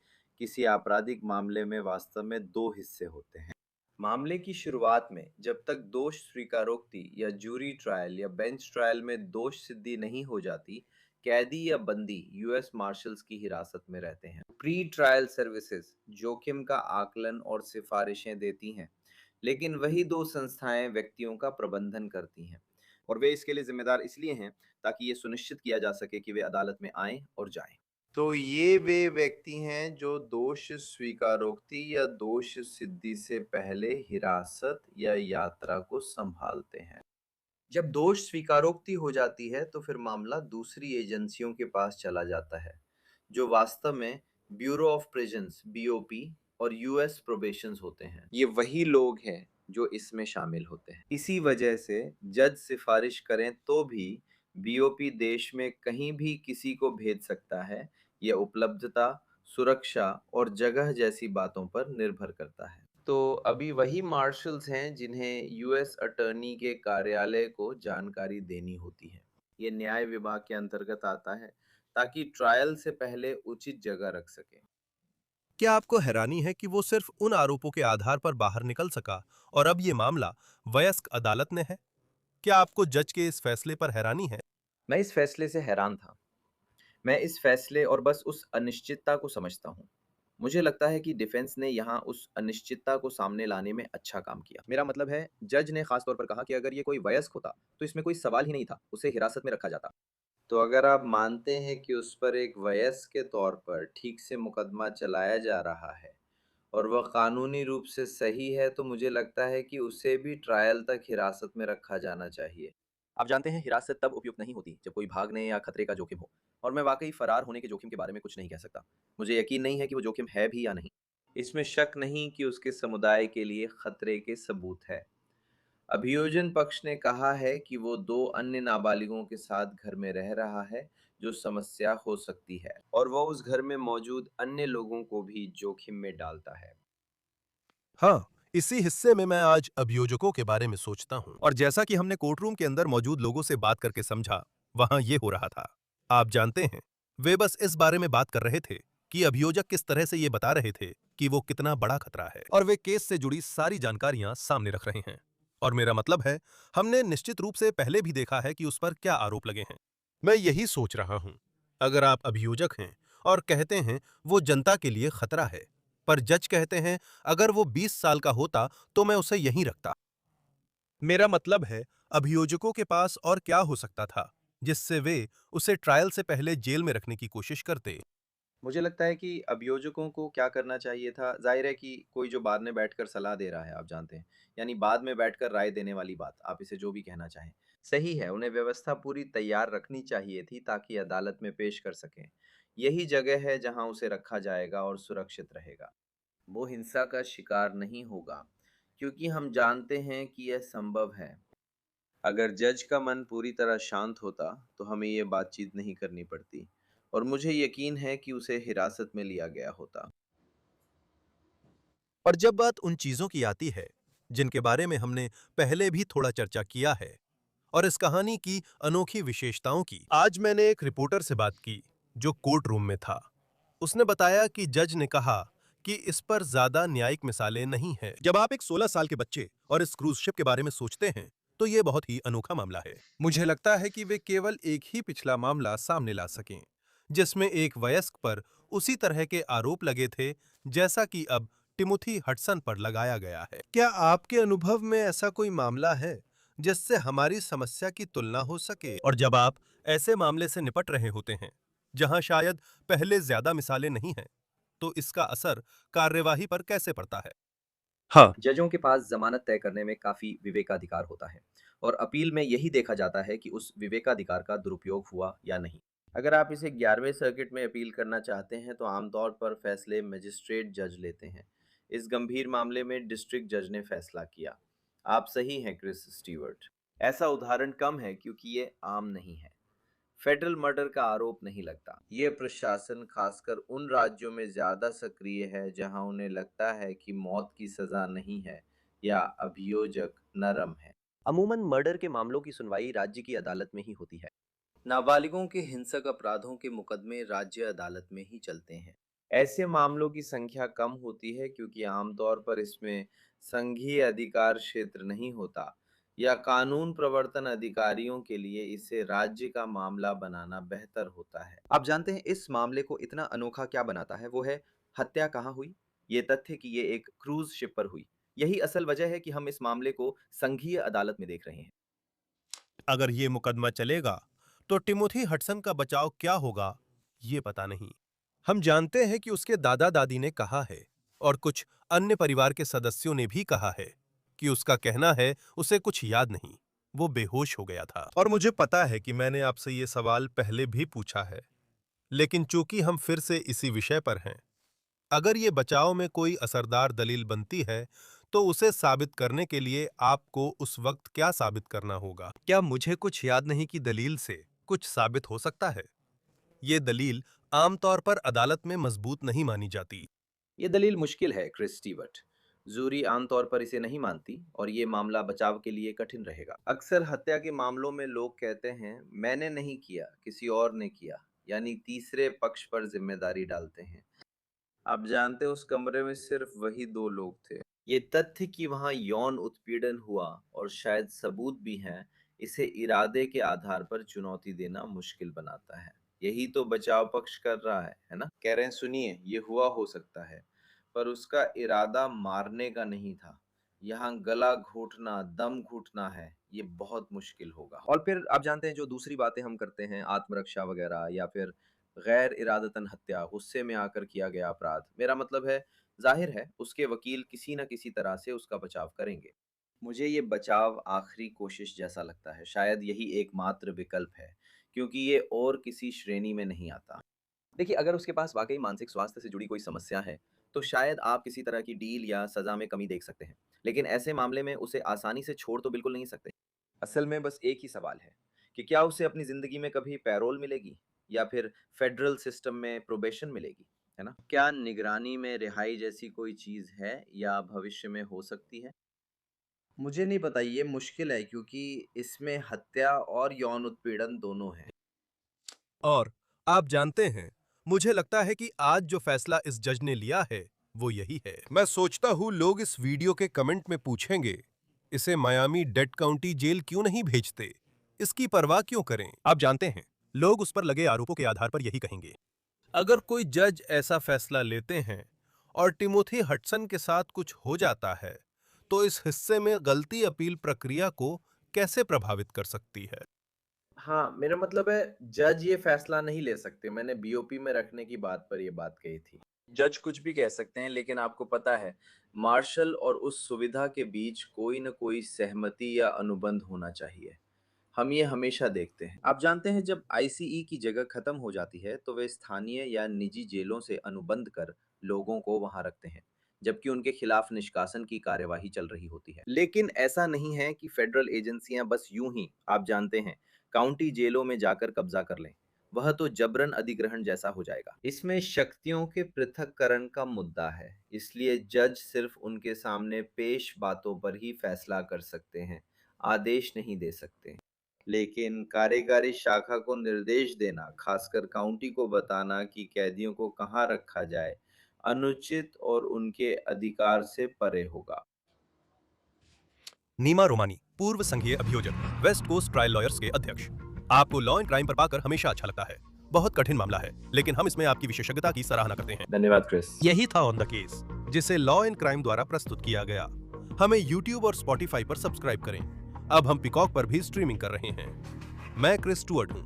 किसी आपराधिक मामले में वास्तव में दो हिस्से होते हैं। मामले की शुरुआत में जब तक दोष स्वीकारोक्ति या जूरी ट्रायल या बेंच ट्रायल में दोष सिद्धि नहीं हो जाती, कैदी या बंदी यूएस मार्शल्स की हिरासत में रहते हैं। प्री ट्रायल सर्विसेज जोखिम का आकलन और सिफारिशें देती हैं, लेकिन वही दो संस्थाएं व्यक्तियों का प्रबंधन करती हैं और वे इसके लिए जिम्मेदार इसलिए हैं ताकि ये सुनिश्चित किया जा सके कि वे अदालत में आएं और जाएं। तो ये वे व्यक्ति हैं जो दोष स्वीकारोक्ति या दोष सिद्धि से पहले हिरासत या यात्रा को संभालते हैं। जब दोष स्वीकारोक्ति हो जाती है तो फिर मामला दूसरी एजेंसियों के पास चला जाता है, जो वास्तव में ब्यूरो ऑफ प्रिजन्स बीओपी और यूएस प्रोबेशंस होते हैं। ये वही लोग हैं जो इसमें शामिल होते हैं। इसी वजह से जज सिफारिश करें तो भी बीओपी देश में कहीं भी किसी को भेज सकता है। यह उपलब्धता, सुरक्षा और जगह जैसी बातों पर निर्भर करता है। तो अभी वही मार्शल्स हैं जिन्हें यूएस अटॉर्नी के कार्यालय को जानकारी देनी होती है। ये न्याय विभाग के अंतर्गत आता है ताकि ट्रायल से पहले उचित जगह रख सके। क्या आपको हैरानी है कि वो सिर्फ उन आरोपों के आधार पर बाहर निकल सका और अब ये मामला वयस्क अदालत में है? क्या आपको जज के इस फैसले पर हैरानी है? मैं इस फैसले से हैरान था। मैं इस फैसले और बस उस अनिश्चितता को समझता हूँ। मुझे लगता है कि डिफेंस ने यहाँ उस अनिश्चितता को सामने लाने में अच्छा काम किया। मेरा मतलब है, जज ने खास तौर पर कहा कि अगर ये कोई वयस्क होता तो इसमें कोई सवाल ही नहीं था, उसे हिरासत में रखा जाता। तो अगर आप मानते हैं कि उस पर एक वयस्क के तौर पर ठीक से मुकदमा चलाया जा रहा है और वह कानूनी रूप से सही है, तो मुझे लगता है कि उसे भी ट्रायल तक हिरासत में रखा जाना चाहिए। आप जानते हैं, हिरासत तब उपयुक्त नहीं होती जब कोई भागने या खतरे का जोखिम हो, और मैं वाकई फरार होने के जोखिम के बारे में कुछ नहीं कह सकता। मुझे यकीन नहीं है कि वो जोखिम है भी या नहीं। इसमें शक नहीं कि उसके समुदाय के लिए खतरे के सबूत है। अभियोजन पक्ष ने कहा है कि वो दो अन्य नाबालिगों के साथ घर में रह रहा है जो समस्या हो सकती है, और वो उस घर में मौजूद अन्य लोगों को भी जोखिम में डालता है। हाँ, इसी हिस्से में मैं आज अभियोजकों के बारे में सोचता हूँ, और जैसा कि हमने कोर्टरूम के अंदर मौजूद लोगों से बात करके समझा, वहां ये हो रहा था। आप जानते हैं, वे बस इस बारे में बात कर रहे थे कि अभियोजक किस तरह से ये बता रहे थे कि वो कितना बड़ा खतरा है, और वे केस से जुड़ी सारी जानकारियां सामने रख रहे हैं। और मेरा मतलब है, हमने निश्चित रूप से पहले भी देखा है कि उस पर क्या आरोप लगे हैं। मैं यही सोच रहा हूं, अगर आप अभियोजक हैं और कहते हैं वो जनता के लिए खतरा है, पर जज कहते हैं अगर वो 20 साल का होता तो मैं उसे यहीं रखता। मेरा मतलब है, अभियोजकों के पास और क्या हो सकता था जिससे वे उसे ट्रायल से पहले जेल में रखने की कोशिश करते। मुझे लगता है कि अभियोजकों को क्या करना चाहिए था, जाहिर है कि कोई जो बाद में बैठकर सलाह दे रहा है, आप जानते हैं, यानी बाद में बैठकर राय देने वाली बात, आप इसे जो भी कहना चाहें, सही है। उन्हें व्यवस्था पूरी तैयार रखनी चाहिए थी ताकि अदालत में पेश कर सकें। यही जगह है जहां उसे रखा जाएगा और सुरक्षित रहेगा। वो हिंसा का शिकार नहीं होगा, क्योंकि हम जानते हैं कि यह संभव है। अगर जज का मन पूरी तरह शांत होता तो हमें ये बातचीत नहीं करनी पड़ती, और मुझे यकीन है कि उसे हिरासत में लिया गया होता। और जब बात उन चीजों की आती है जिनके बारे में हमने पहले भी थोड़ा चर्चा किया है, और इस कहानी की अनोखी विशेषताओं की, आज मैंने एक रिपोर्टर से बात की जो कोर्ट रूम में था। उसने बताया कि जज ने कहा कि इस पर ज्यादा न्यायिक मिसालें नहीं हैं। जब आप एक 16 साल के बच्चे और इस क्रूज शिप के बारे में सोचते हैं तो ये बहुत ही अनोखा मामला है। मुझे लगता है कि वे केवल एक ही पिछला मामला सामने ला सकें, जिसमें एक वयस्क पर उसी तरह के आरोप लगे थे जैसा कि अब टिमोथी हडसन पर लगाया गया है। क्या आपके अनुभव में ऐसा कोई मामला है जिससे हमारी समस्या की तुलना हो सके? और जब आप ऐसे मामले से निपट रहे होते हैं जहां शायद पहले ज्यादा मिसालें नहीं हैं, तो इसका असर कार्यवाही पर कैसे पड़ता है? हाँ, जजों के पास जमानत तय करने में काफी विवेकाधिकार होता है और अपील में यही देखा जाता है कि उस विवेकाधिकार का दुरुपयोग हुआ या नहीं। अगर आप इसे 11वें सर्किट में अपील करना चाहते हैं तो आमतौर पर फैसले मजिस्ट्रेट जज लेते हैं। इस गंभीर मामले में डिस्ट्रिक्ट जज ने फैसला किया। आप सही हैं क्रिस स्टीवर्ट। ऐसा उदाहरण कम है क्योंकि ये आम नहीं है। फेडरल मर्डर का आरोप नहीं लगता। ये प्रशासन खासकर उन राज्यों में ज्यादा सक्रिय है जहां उन्हें लगता है कि मौत की सजा नहीं है या अभियोजक नरम है। अमूमन मर्डर के मामलों की सुनवाई राज्य की अदालत में ही होती है। नाबालिगों के हिंसक अपराधों के मुकदमे राज्य अदालत में ही चलते हैं। ऐसे मामलों की संख्या कम होती है क्योंकि आमतौर पर इसमें संघीय अधिकार क्षेत्र नहीं होता या कानून प्रवर्तन अधिकारियों के लिए इसे राज्य का मामला बनाना बेहतर होता है। आप जानते हैं इस मामले को इतना अनोखा क्या बनाता है? वो है हत्या कहाँ हुई। ये तथ्य कि ये एक क्रूज शिप पर हुई, यही असल वजह है कि हम इस मामले को संघीय अदालत में देख रहे हैं। अगर ये मुकदमा चलेगा तो टिमोथी हडसन का बचाव क्या होगा, ये पता नहीं। हम जानते हैं कि उसके दादा दादी ने कहा है और कुछ अन्य परिवार के सदस्यों ने भी कहा है कि उसका कहना है उसे कुछ याद नहीं, वो बेहोश हो गया था। और मुझे पता है कि मैंने आपसे ये सवाल पहले भी पूछा है, लेकिन चूंकि हम फिर से इसी विषय पर हैं, अगर ये बचाव में कोई असरदार दलील बनती है तो उसे साबित करने के लिए आपको उस वक्त क्या साबित करना होगा? क्या मुझे कुछ याद नहीं की दलील से कुछ साबित हो सकता है? ये दलील आमतौर पर अदालत में मजबूत नहीं मानी जाती। ये दलील मुश्किल है क्रिस स्टीवर्ट। जूरी आमतौर पर इसे नहीं मानती और ये मामला बचाव के लिए कठिन रहेगा। अक्सर हत्या के मामलों में लोग कहते हैं मैंने नहीं किया, किसी और ने किया, यानी तीसरे पक्ष पर जिम्मेदारी डालते हैं। आप जानते हैं उस कमरे में सिर्फ वही 2 लोग थे। ये तथ्य कि वहां यौन उत्पीड़न हुआ और शायद सबूत भी हैं, इसे इरादे के आधार पर चुनौती देना मुश्किल बनाता है। यही तो बचाव पक्ष कर रहा है ना? कह रहे हैं सुनिए, ये हुआ हो सकता है, पर उसका इरादा मारने का नहीं था। यहाँ गला घोटना, दम घुटना है, ये बहुत मुश्किल होगा। और फिर आप जानते हैं जो दूसरी बातें हम करते हैं, आत्मरक्षा वगैरह या फिर गैर इरादतन हत्या, गुस्से में आकर किया गया अपराध। मेरा मतलब है जाहिर है उसके वकील किसी न किसी तरह से उसका बचाव करेंगे। मुझे ये बचाव आखिरी कोशिश जैसा लगता है। शायद यही एकमात्र विकल्प है क्योंकि ये और किसी श्रेणी में नहीं आता। देखिए, अगर उसके पास वाकई मानसिक स्वास्थ्य से जुड़ी कोई समस्या है तो शायद आप किसी तरह की डील या सजा में कमी देख सकते हैं, लेकिन ऐसे मामले में उसे आसानी से छोड़ तो बिल्कुल नहीं सकते। असल में बस एक ही सवाल है कि क्या उसे अपनी जिंदगी में कभी पैरोल मिलेगी या फिर फेडरल सिस्टम में प्रोबेशन मिलेगी, है ना? क्या निगरानी में रिहाई जैसी कोई चीज है या भविष्य में हो सकती है? मुझे नहीं पता, ये मुश्किल है क्योंकि इसमें हत्या और यौन उत्पीड़न दोनों हैं। और आप जानते हैं, मुझे लगता है कि आज जो फैसला इस जज ने लिया है वो यही है। मैं सोचता हूँ लोग इस वीडियो के कमेंट में पूछेंगे, इसे मायामी डेड काउंटी जेल क्यों नहीं भेजते, इसकी परवाह क्यों करें? आप जानते हैं, लोग उस पर लगे आरोपों के आधार पर यही कहेंगे। अगर कोई जज ऐसा फैसला लेते हैं और टिमोथी हडसन के साथ कुछ हो जाता है, तो इस हिस्से में गलती अपील प्रक्रिया को कैसे प्रभावित कर सकती है? हाँ, मेरा मतलब है जज ये फैसला नहीं ले सकते। मैंने बीओपी में रखने की बात पर ये बात कही थी। जज कुछ भी कह सकते हैं, लेकिन आपको पता है मार्शल और उस सुविधा के बीच कोई न कोई सहमति या अनुबंध होना चाहिए। हम ये हमेशा देखते हैं। आप जानते हैं जब आईसीई की जगह खत्म हो जाती है तो वे स्थानीय या निजी जेलों से अनुबंध कर लोगों को वहां रखते हैं, जबकि उनके खिलाफ निष्कासन की कार्यवाही चल रही होती है। लेकिन ऐसा नहीं है कि फेडरल एजेंसियां बस यूं ही, आप जानते हैं, काउंटी जेलों में जाकर कब्जा कर लें। वह तो जबरन अधिग्रहण जैसा हो जाएगा। इसमें शक्तियों के पृथक्करण का मुद्दा है, इसलिए जज सिर्फ उनके सामने पेश बातों पर ही फैसला कर सकते हैं, आदेश नहीं दे सकते। लेकिन कार्यकारी शाखा को निर्देश देना, खासकर काउंटी को बताना कि कैदियों को कहां रखा जाए, अनुचित और उनके अधिकार से परे होगा। नीमा रोमानी, पूर्व संघीय अभियोजक, वेस्ट कोस्ट ट्रायल लॉयर्स के अध्यक्ष। आपको लॉ एंड क्राइम पर पाकर हमेशा अच्छा लगता है। बहुत कठिन मामला है, लेकिन हम इसमें आपकी विशेषज्ञता की सराहना करते हैं। धन्यवाद क्रिस। यही था ऑन द केस, जिसे लॉ एंड क्राइम द्वारा प्रस्तुत किया गया। हमें YouTube और Spotify पर सब्सक्राइब करें। अब हम पिकॉक पर भी स्ट्रीमिंग कर रहे हैं। मैं क्रिस स्टुअर्ट हूं।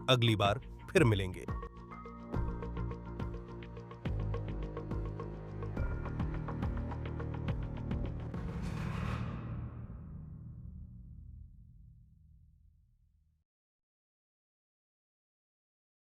अगली बार फिर मिलेंगे।